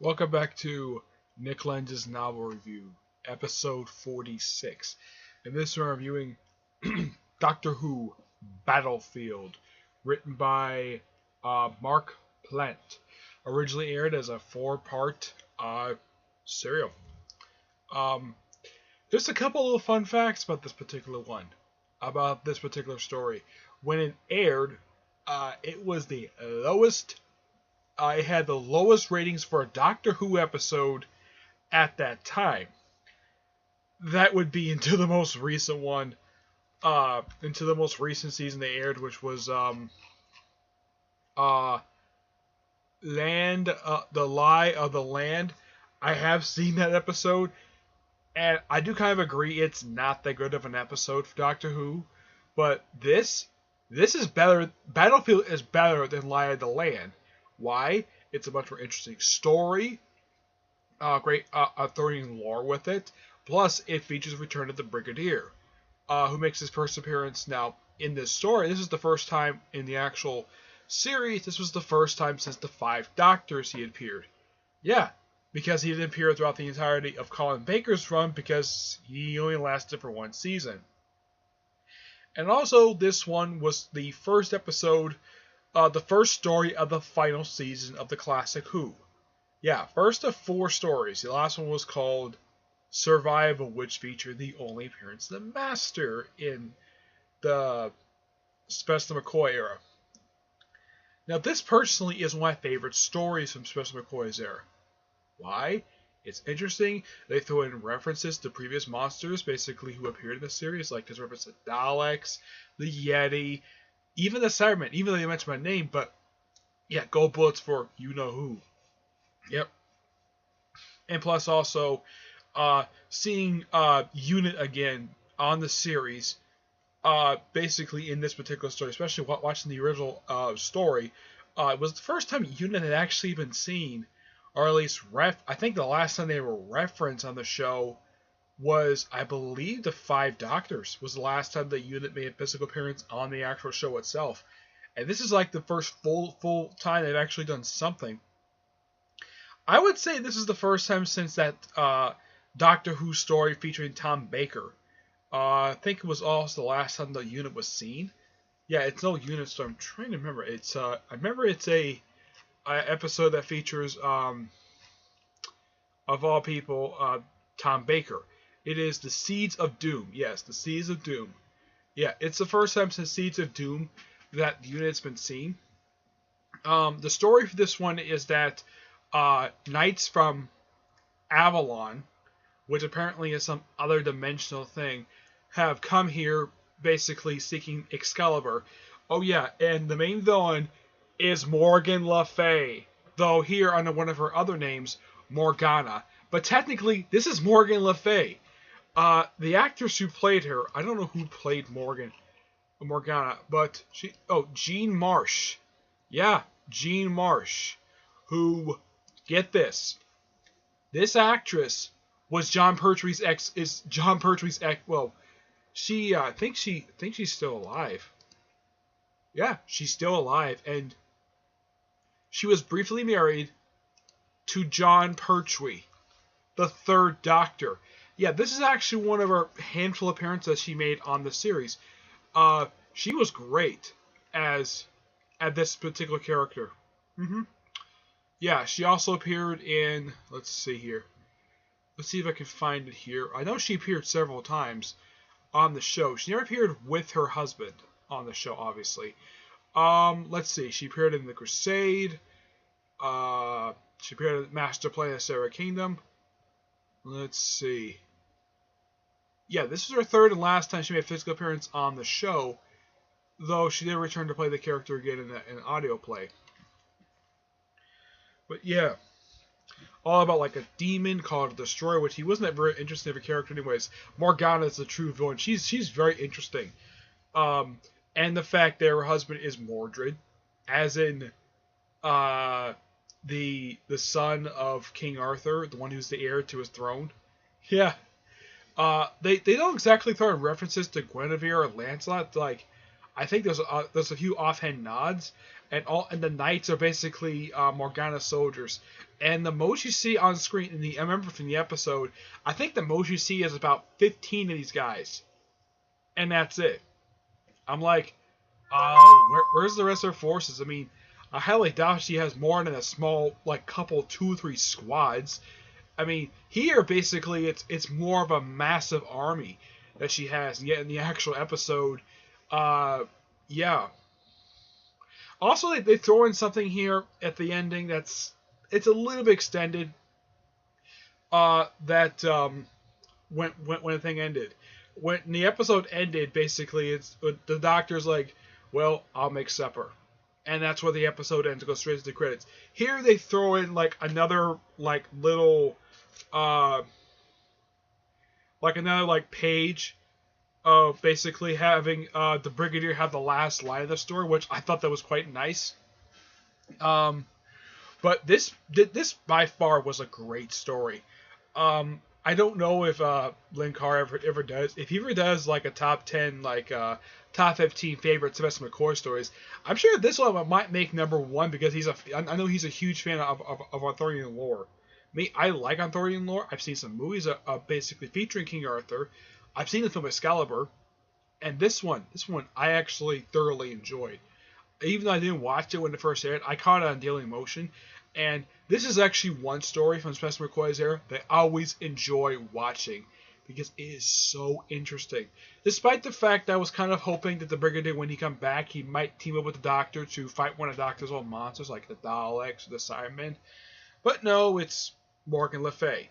Welcome back to Nick Lenz's novel review, episode 46. In this we're reviewing Doctor Who Battlefield, written by Mark Plant. Originally aired as a four-part serial. Um, just a couple little fun facts about this particular one, about this particular story. When it aired, it was the lowest it had the lowest ratings for a Doctor Who episode at that time. That would be into the most recent one, into the most recent season they aired, which was uh, Land, the Lie of the Land. I have seen that episode, and I do kind of agree it's not that good of an episode for Doctor Who, but this is better. Battlefield is better than Lie of the Land. Why? It's a much more interesting story. Great Arthurian lore with it. Plus, it features Return of the Brigadier, who makes his first appearance now in this story. This is the first time in the actual series. This was the first time since the Five Doctors he appeared. Yeah, because he didn't appear throughout the entirety of Colin Baker's run because he only lasted for one season. And also, this one was the first episode, the first story of the final season of the classic Who. Yeah, first of four stories. The last one was called Survival, which featured the only appearance of the Master in the Spencer McCoy era. Now, this personally is one of my favorite stories from Spencer McCoy's era. Why? It's interesting. They throw in references to previous monsters, basically, who appeared in the series, like there's reference to Daleks, the Yeti, even the Cybermen, even though they mentioned my name, but yeah, gold bullets for you-know-who. Yep. And plus also, seeing U.N.I.T again on the series, basically in this particular story, especially watching the original story, it was the first time U.N.I.T had actually been seen, or at least I think the last time they were referenced on the show was, I believe, the Five Doctors was the last time that U.N.I.T made a physical appearance on the actual show itself. And this is like the first full time they've actually done something. I would say this is the first time since that Doctor Who story featuring Tom Baker. I think it was also the last time the U.N.I.T was seen. Yeah, it's no U.N.I.T story. I'm trying to remember. I remember it's a episode that features of all people Tom Baker. It is the Seeds of Doom. Yes, the Seeds of Doom. Yeah, it's the first time since Seeds of Doom that U.N.I.T's been seen. The story for this one is that knights from Avalon, which apparently is some other dimensional thing, have come here basically seeking Excalibur. Oh yeah, and the main villain is Morgan Le Fay, though here under one of her other names, Morgana. But technically, this is Morgan Le Fay. The actress who played her, I don't know who played Morgana, but Jean Marsh. Yeah, Jean Marsh, who, get this, this actress was John Pertwee's ex. Is John Pertwee's ex? Well, she think she's still alive. Yeah, she's still alive, and she was briefly married to John Pertwee, the Third Doctor. Yeah, this is actually one of her handful of appearances she made on the series. She was great at this particular character. Yeah, she also appeared in. Let's see here. Let's see if I can find it here. I know she appeared several times on the show. She never appeared with her husband on the show, obviously. Let's see. She appeared in The Crusade. She appeared in Master Plan of Sarah Kingdom. Let's see. Yeah, this is her third and last time she made a physical appearance on the show, though she did return to play the character again in an audio play. But yeah, all about like a demon called Destroyer, which he wasn't that very interesting of a character anyways. Morgana is the true villain. She's very interesting. And the fact that her husband is Mordred, as in the son of King Arthur, the one who's the heir to his throne. Yeah. They don't exactly throw in references to Guinevere or Lancelot. Like, I think there's a few offhand nods, and the knights are basically Morgana soldiers. And the most you see on screen I remember from the episode, I think the most you see is about 15 of these guys, and that's it. I'm like, where's the rest of her forces? I mean, I highly doubt she has more than a small, like, couple, 2 or 3 squads. I mean, here basically it's more of a massive army that she has. And yet in the actual episode, uh, yeah. Also, they throw in something here at the ending it's a little bit extended. That when the thing ended, when the episode ended, basically it's the doctor's like, well, I'll make supper, and that's where the episode ends. It goes straight to the credits. Here they throw in like another like little uh like another like page of basically having the Brigadier have the last line of the story, which I thought that was quite nice. Um, but this by far was a great story. I don't know if Lin Carr ever does. If he ever does like a top 10, like top 15 favorite Sylvester McCoy stories, I'm sure this one might make #1 because I know he's a huge fan of Arthurian lore. Me, I like Arthurian lore. I've seen some movies basically featuring King Arthur. I've seen the film Excalibur, and this one I actually thoroughly enjoyed. Even though I didn't watch it when it first aired, I caught it on Daily Motion, and this is actually one story from Spencer McCoy's era that I always enjoy watching because it is so interesting. Despite the fact that I was kind of hoping that the Brigadier, when he come back, he might team up with the Doctor to fight one of the Doctor's old monsters, like the Daleks or the Cybermen. But no, it's Morgan Le Fay,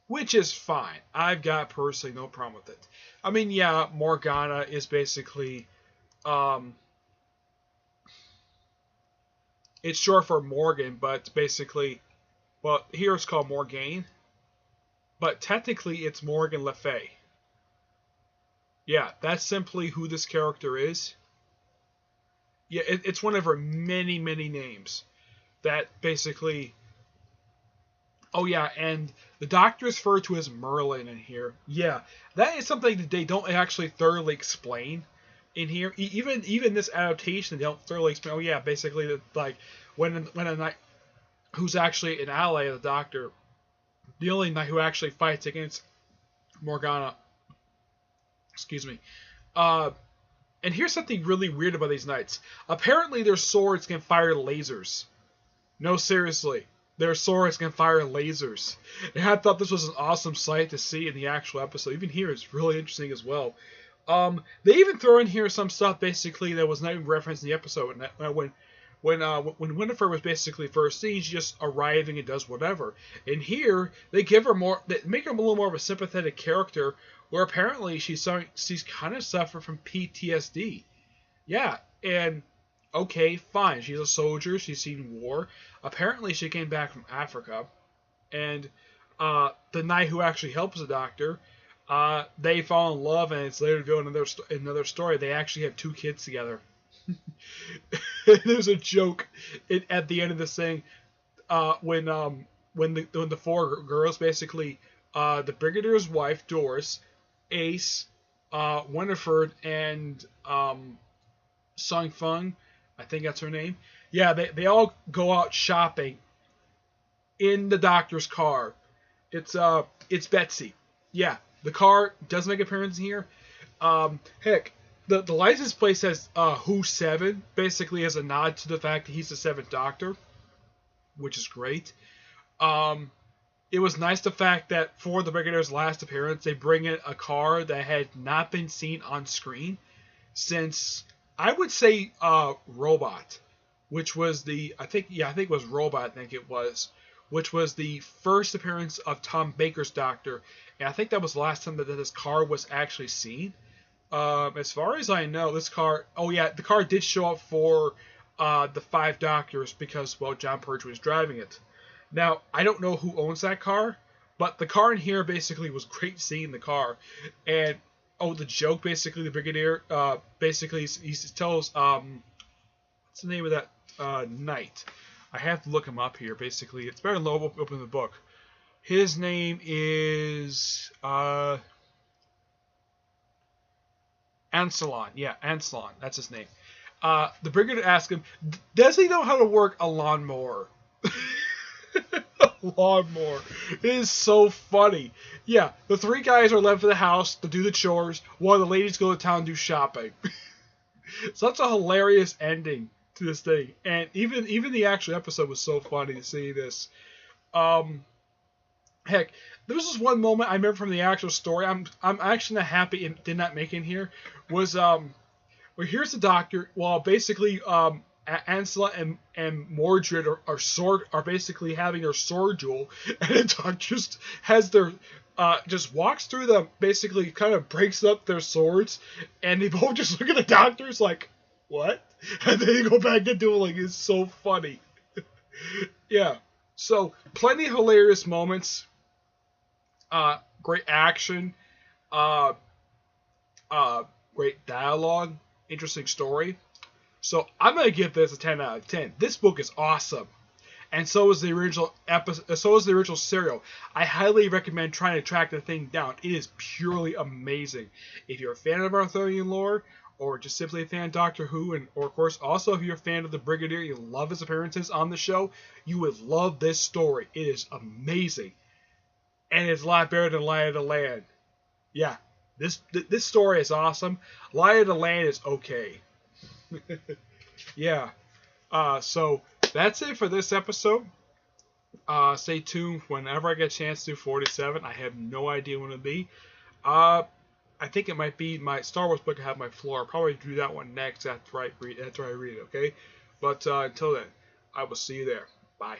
which is fine. I've got personally no problem with it. I mean, yeah, Morgana is basically, it's short for Morgan, but basically, well, here it's called Morgaine, but technically it's Morgan Le Fay. Yeah, that's simply who this character is. Yeah, it's one of her many, many names that basically. Oh yeah, and the Doctor is referred to as Merlin in here. Yeah, that is something that they don't actually thoroughly explain in here. Even this adaptation, they don't thoroughly explain. Oh yeah, basically like when a knight who's actually an ally of the Doctor, the only knight who actually fights against Morgana. Excuse me. Uh, and here's something really weird about these knights. Apparently, their swords can fire lasers. No, seriously. Their swords can fire lasers. And I thought this was an awesome sight to see in the actual episode. Even here, it's really interesting as well. They even throw in here some stuff basically that was not even referenced in the episode. And when Winifred was basically first seen, she's just arriving and does whatever. And here they give her they make her a little more of a sympathetic character, where apparently she's kind of suffered from PTSD. Yeah, and okay, fine. She's a soldier. She's seen war. Apparently, she came back from Africa, and the knight who actually helps the Doctor, they fall in love, and it's later revealed in another story. They actually have 2 kids together. There's a joke at the end of this thing when the 4 girls basically the Brigadier's wife Doris, Ace, Winifred, and Sung Fung, I think that's her name. Yeah, they all go out shopping in the Doctor's car. It's Betsy. Yeah, the car does make an appearance here. Heck, the license plate says Who 7, basically as a nod to the fact that he's the 7th Doctor, which is great. It was nice the fact that for the Brigadier's last appearance, they bring in a car that had not been seen on screen since, I would say, Robot, which was I think it was Robot, which was the first appearance of Tom Baker's Doctor, and I think that was the last time that this car was actually seen. As far as I know, this car, the car did show up for the 5 Doctors because, well, John Pertwee was driving it. Now, I don't know who owns that car, but the car in here basically was great seeing the car. And, the joke, basically, the Brigadier, basically, he tells, what's the name of that knight? I have to look him up here, basically. It's better to open the book. His name is, Ancelon. Yeah, Ancelon. That's his name. The brigadier asks him, does he know how to work a lawnmower? A lawnmower. It is so funny. Yeah, the three guys are left for the house to do the chores while the ladies go to town and do shopping. Such a hilarious ending to this thing. And even the actual episode was so funny to see this. Heck, there was this one moment I remember from the actual story. I'm actually not happy it did not make it in here. Was well, here's the doctor. Well, basically, Ansela and Mordred are basically having their sword duel, and the doctor just has their just walks through them, basically kind of breaks up their swords, and they both just look at the doctors like, what? And then they go back to dueling. It's so funny. Yeah. So plenty of hilarious moments. Great action. Uh, Great dialogue. Interesting story. So I'm gonna give this a 10 out of 10. This book is awesome, and so is the original episode. So is the original serial. I highly recommend trying to track the thing down. It is purely amazing. If you're a fan of Arthurian lore, or just simply a fan of Doctor Who, or of course also if you're a fan of the Brigadier, you love his appearances on the show, you would love this story. It is amazing, and it's a lot better than Light of the Land. Yeah, this story is awesome. Light of the Land is okay. Yeah. So that's it for this episode. Stay tuned whenever I get a chance to do 47. I have no idea when it'll be. I think it might be my Star Wars book I have on my floor. I'll probably do that one next after I read it, okay? But until then, I will see you there. Bye.